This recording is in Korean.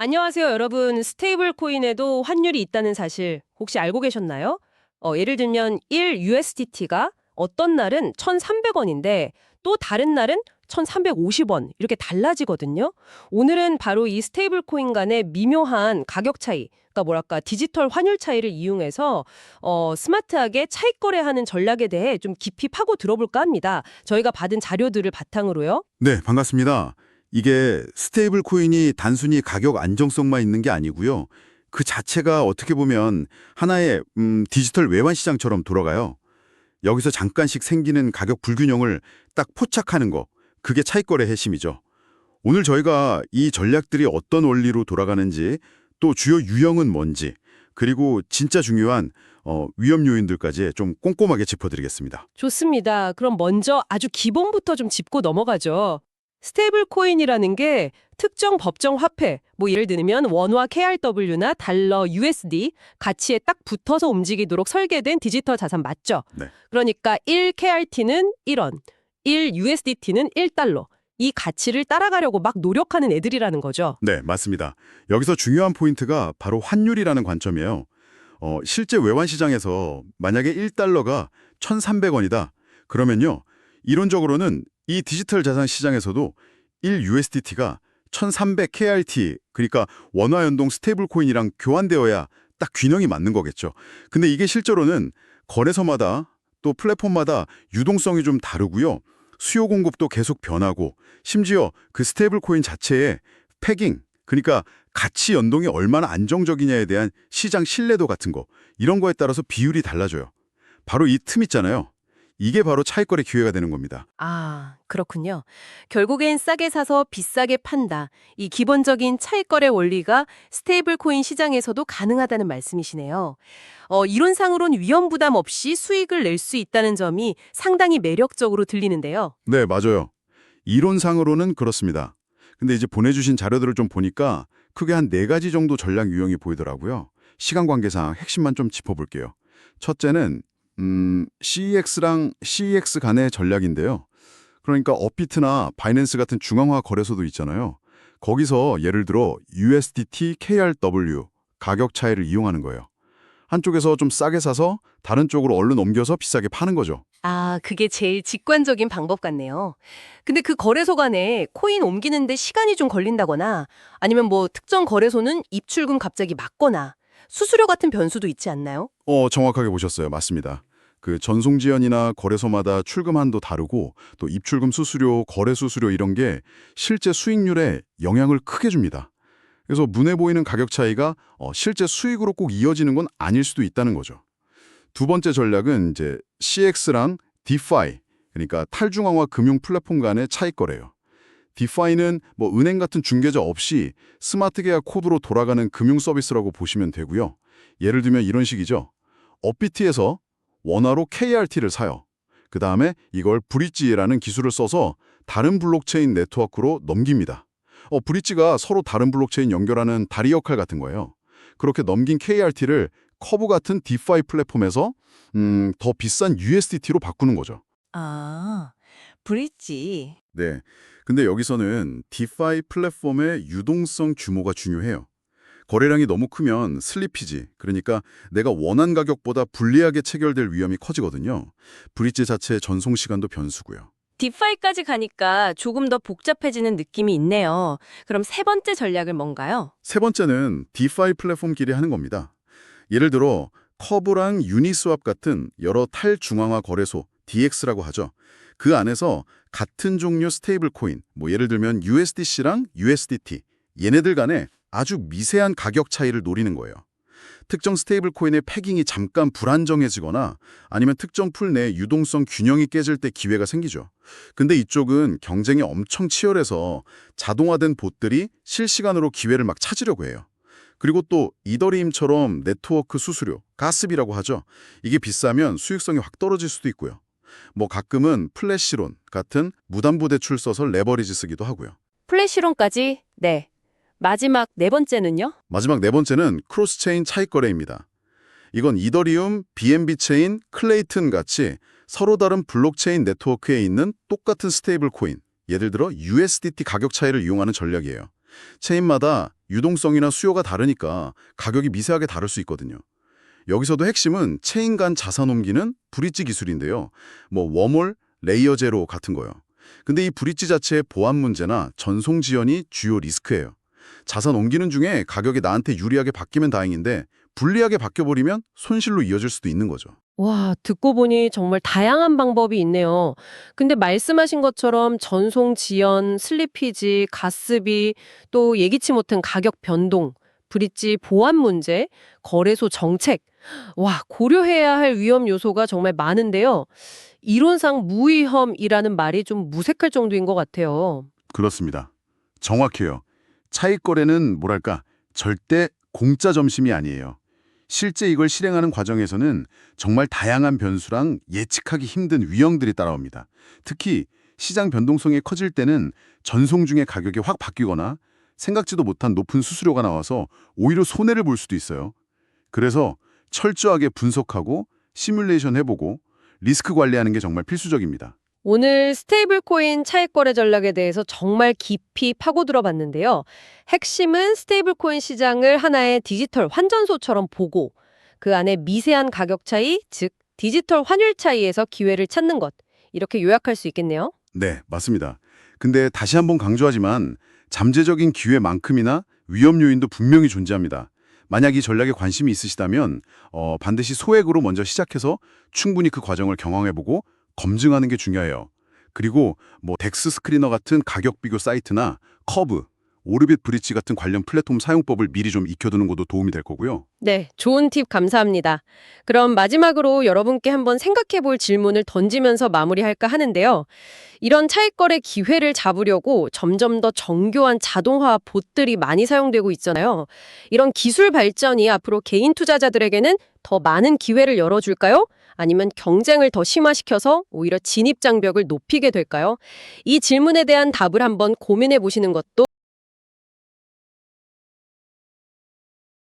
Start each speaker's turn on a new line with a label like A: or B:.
A: 안녕하세요, 여러분. 스테이블 코인에도 환율이 있다는 사실 혹시 알고 계셨나요? 예를 들면 1 USDT가 어떤 날은 1,300원인데 또 다른 날은 1,350원 이렇게 달라지거든요. 오늘은 바로 이 스테이블 코인 간의 미묘한 가격 차이, 그러니까 뭐랄까 디지털 환율 차이를 이용해서 스마트하게 차익 거래하는 전략에 대해 좀 깊이 파고 들어볼까 합니다. 저희가 받은 자료들을 바탕으로요.
B: 네, 반갑습니다. 이게 스테이블 코인이 단순히 가격 안정성만 있는 게 아니고요. 그 자체가 어떻게 보면 하나의 디지털 외환 시장처럼 돌아가요. 여기서 잠깐씩 생기는 가격 불균형을 딱 포착하는 거, 그게 차익거래의 핵심이죠. 오늘 저희가 이 전략들이 어떤 원리로 돌아가는지, 또 주요 유형은 뭔지, 그리고 진짜 중요한 위험 요인들까지 좀 꼼꼼하게 짚어드리겠습니다.
A: 좋습니다. 그럼 먼저 아주 기본부터 좀 짚고 넘어가죠. 스테이블 코인이라는 게 특정 법정 화폐, 뭐 예를 들면 원화 KRW나 달러 USD 가치에 딱 붙어서 움직이도록 설계된 디지털 자산 맞죠?
B: 네.
A: 그러니까 1 KRT는 1원, 1 USDT는 1달러. 이 가치를 따라가려고 막 노력하는 애들이라는 거죠.
B: 네, 맞습니다. 여기서 중요한 포인트가 바로 환율이라는 관점이에요. 실제 외환 시장에서 만약에 1달러가 1,300원이다. 그러면요. 이론적으로는 이 디지털 자산 시장에서도 1 USDT가 1,300 KRT, 그러니까 원화 연동 스테이블 코인이랑 교환되어야 딱 균형이 맞는 거겠죠. 근데 이게 실제로는 거래소마다 또 플랫폼마다 유동성이 좀 다르고요. 수요 공급도 계속 변하고 심지어 그 스테이블 코인 자체의 패깅, 그러니까 가치 연동이 얼마나 안정적이냐에 대한 시장 신뢰도 같은 거, 이런 거에 따라서 비율이 달라져요. 바로 이 틈 있잖아요. 이게 바로 차익거래 기회가 되는 겁니다.
A: 아, 그렇군요. 결국엔 싸게 사서 비싸게 판다. 이 기본적인 차익거래 원리가 스테이블 코인 시장에서도 가능하다는 말씀이시네요. 이론상으론 위험 부담 없이 수익을 낼 수 있다는 점이 상당히 매력적으로 들리는데요.
B: 네, 맞아요. 이론상으로는 그렇습니다. 근데 이제 보내주신 자료들을 좀 보니까 크게 한 4가지 정도 전략 유형이 보이더라고요. 시간 관계상 핵심만 좀 짚어볼게요. 첫째는 CEX랑 CEX 간의 전략인데요. 그러니까 업비트나 바이낸스 같은 중앙화 거래소도 있잖아요. 거기서 예를 들어 USDT, KRW 가격 차이를 이용하는 거예요. 한쪽에서 좀 싸게 사서 다른 쪽으로 얼른 옮겨서 비싸게 파는 거죠.
A: 아, 그게 제일 직관적인 방법 같네요. 근데 그 거래소 간에 코인 옮기는데 시간이 좀 걸린다거나 아니면 뭐 특정 거래소는 입출금 갑자기 막거나 수수료 같은 변수도 있지 않나요?
B: 정확하게 보셨어요. 맞습니다. 그 전송 지연이나 거래소마다 출금 한도 다르고 또 입출금 수수료, 거래 수수료 이런 게 실제 수익률에 영향을 크게 줍니다. 그래서 눈에 보이는 가격 차이가 실제 수익으로 꼭 이어지는 건 아닐 수도 있다는 거죠. 두 번째 전략은 이제 CX랑 DeFi, 그러니까 탈중앙화 금융 플랫폼 간의 차익 거래예요. DeFi는 뭐 은행 같은 중개자 없이 스마트 계약 코드로 돌아가는 금융 서비스라고 보시면 되고요. 예를 들면 이런 식이죠. 업비트에서 원화로 KRT를 사요. 그 다음에 이걸 브릿지라는 기술을 써서 다른 블록체인 네트워크로 넘깁니다. 브릿지가 서로 다른 블록체인 연결하는 다리 역할 같은 거예요. 그렇게 넘긴 KRT를 커브 같은 디파이 플랫폼에서 더 비싼 USDT로 바꾸는 거죠.
A: 아, 브릿지.
B: 네. 근데 여기서는 디파이 플랫폼의 유동성 규모가 중요해요. 거래량이 너무 크면 슬리피지, 그러니까 내가 원한 가격보다 불리하게 체결될 위험이 커지거든요. 브릿지 자체의 전송 시간도 변수고요.
A: 디파이까지 가니까 조금 더 복잡해지는 느낌이 있네요. 그럼 세 번째 전략은 뭔가요?
B: 세 번째는 디파이 플랫폼끼리 하는 겁니다. 예를 들어 커브랑 유니스왑 같은 여러 탈중앙화 거래소, DX라고 하죠. 그 안에서 같은 종류 스테이블 코인, 뭐 예를 들면 USDC랑 USDT, 얘네들 간에 아주 미세한 가격 차이를 노리는 거예요. 특정 스테이블 코인의 패깅이 잠깐 불안정해지거나 아니면 특정 풀 내 유동성 균형이 깨질 때 기회가 생기죠. 근데 이쪽은 경쟁이 엄청 치열해서 자동화된 봇들이 실시간으로 기회를 막 찾으려고 해요. 그리고 또 이더리움처럼 네트워크 수수료, 가스비라고 하죠. 이게 비싸면 수익성이 확 떨어질 수도 있고요. 뭐 가끔은 플래시론 같은 무담보 대출 써서 레버리지 쓰기도 하고요.
A: 플래시론까지? 네. 마지막 네 번째는요?
B: 마지막 네 번째는 크로스체인 차익 거래입니다. 이건 이더리움, BNB 체인, 클레이튼 같이 서로 다른 블록체인 네트워크에 있는 똑같은 스테이블 코인, 예를 들어 USDT 가격 차이를 이용하는 전략이에요. 체인마다 유동성이나 수요가 다르니까 가격이 미세하게 다를 수 있거든요. 여기서도 핵심은 체인 간 자산 옮기는 브릿지 기술인데요. 뭐 웜홀, 레이어 제로 같은 거요. 근데 이 브릿지 자체의 보안 문제나 전송 지연이 주요 리스크예요. 자산 옮기는 중에 가격이 나한테 유리하게 바뀌면 다행인데 불리하게 바뀌어버리면 손실로 이어질 수도 있는 거죠.
A: 와, 듣고 보니 정말 다양한 방법이 있네요. 근데 말씀하신 것처럼 전송 지연, 슬리피지, 가스비, 또 예기치 못한 가격 변동, 브릿지 보안 문제, 거래소 정책. 와, 고려해야 할 위험 요소가 정말 많은데요. 이론상 무위험이라는 말이 좀 무색할 정도인 것 같아요.
B: 그렇습니다. 정확해요. 차익 거래는 뭐랄까 절대 공짜 점심이 아니에요. 실제 이걸 실행하는 과정에서는 정말 다양한 변수랑 예측하기 힘든 위험들이 따라옵니다. 특히 시장 변동성이 커질 때는 전송 중에 가격이 확 바뀌거나 생각지도 못한 높은 수수료가 나와서 오히려 손해를 볼 수도 있어요. 그래서 철저하게 분석하고 시뮬레이션 해보고 리스크 관리하는 게 정말 필수적입니다.
A: 오늘 스테이블 코인 차익 거래 전략에 대해서 정말 깊이 파고들어 봤는데요. 핵심은 스테이블 코인 시장을 하나의 디지털 환전소처럼 보고 그 안에 미세한 가격 차이, 즉 디지털 환율 차이에서 기회를 찾는 것. 이렇게 요약할 수 있겠네요.
B: 네, 맞습니다. 근데 다시 한번 강조하지만 잠재적인 기회만큼이나 위험 요인도 분명히 존재합니다. 만약 이 전략에 관심이 있으시다면 반드시 소액으로 먼저 시작해서 충분히 그 과정을 경험해보고 검증하는 게 중요해요. 그리고 뭐 덱스 스크리너 같은 가격 비교 사이트나 커브, 오르빗 브릿지 같은 관련 플랫폼 사용법을 미리 좀 익혀두는 것도 도움이 될 거고요.
A: 네, 좋은 팁 감사합니다. 그럼 마지막으로 여러분께 한번 생각해 볼 질문을 던지면서 마무리할까 하는데요. 이런 차익 거래 기회를 잡으려고 점점 더 정교한 자동화 봇들이 많이 사용되고 있잖아요. 이런 기술 발전이 앞으로 개인 투자자들에게는 더 많은 기회를 열어줄까요? 아니면 경쟁을 더 심화시켜서 오히려 진입 장벽을 높이게 될까요? 이 질문에 대한 답을 한번 고민해 보시는 것도